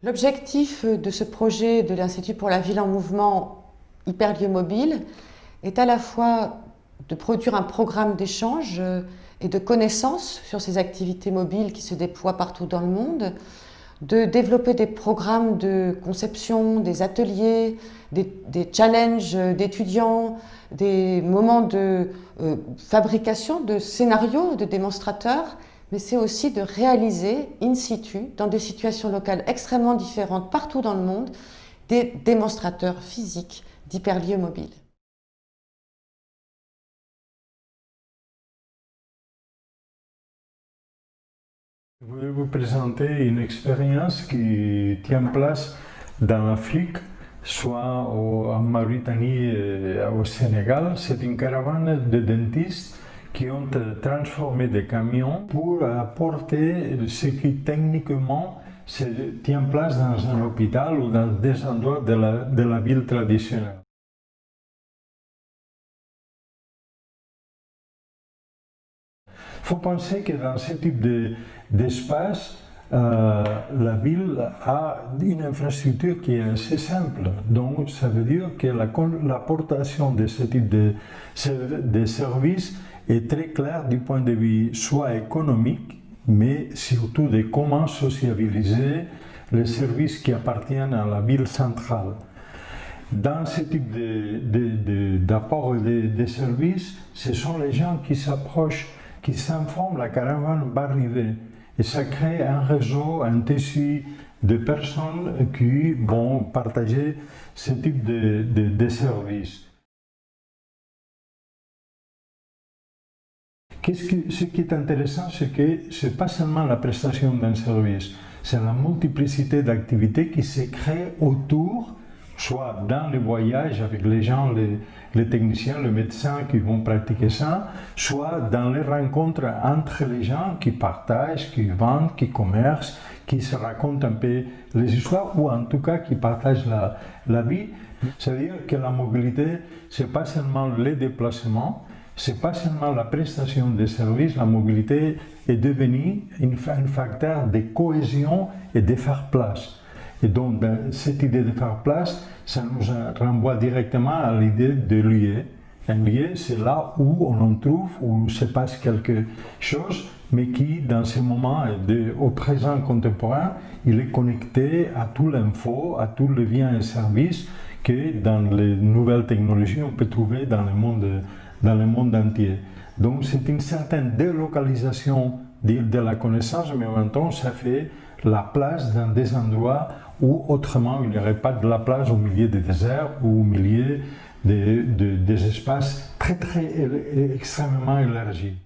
L'objectif de ce projet de l'Institut pour la ville en mouvement Hyperlieux Mobile est à la fois de produire un programme d'échange et de connaissances sur ces activités mobiles qui se déploient partout dans le monde, de développer des programmes de conception, des ateliers, des challenges d'étudiants, des moments de fabrication de scénarios, de démonstrateurs, mais c'est aussi de réaliser in situ, dans des situations locales extrêmement différentes partout dans le monde, des démonstrateurs physiques d'hyperlieux mobiles. Je vais vous présenter une expérience qui tient place dans l'Afrique, soit en Mauritanie et au Sénégal. C'est une caravane de dentistes qui ont transformé des camions pour apporter ce qui techniquement tient place dans un hôpital ou dans des endroits de la ville traditionnelle. Il faut penser que dans ce type d'espace, la ville a une infrastructure qui est assez simple. Donc, ça veut dire que l'apportation de ce type de services est très claire du point de vue soit économique, mais surtout de comment sociabiliser les services qui appartiennent à la ville centrale. Dans ce type d'apport de services, ce sont les gens qui s'approchent, qui s'informent, la caravane va arriver. Et ça crée un réseau, un tissu de personnes qui vont partager ce type de services. Ce qui est intéressant, c'est que ce n'est pas seulement la prestation d'un service, c'est la multiplicité d'activités qui se créent autour, soit dans les voyages avec les gens, les techniciens, les médecins qui vont pratiquer ça, soit dans les rencontres entre les gens qui partagent, qui vendent, qui commercent, qui se racontent un peu les histoires, ou en tout cas qui partagent la vie. C'est-à-dire que la mobilité, ce n'est pas seulement les déplacements, ce n'est pas seulement la prestation des services, la mobilité est devenue un facteur de cohésion et de faire place. Et donc, cette idée de faire place, ça nous renvoie directement à l'idée de lieu. Un lieu, c'est là où on en trouve, où se passe quelque chose, mais qui, dans ce moment, au présent contemporain, il est connecté à tout l'info, à tous les biens et services que dans les nouvelles technologies, on peut trouver dans le monde entier. Donc, c'est une certaine délocalisation de la connaissance, mais en même temps, ça fait la place dans des endroits où autrement il n'y aurait pas de la place au milieu des déserts ou au milieu des espaces extrêmement élargis.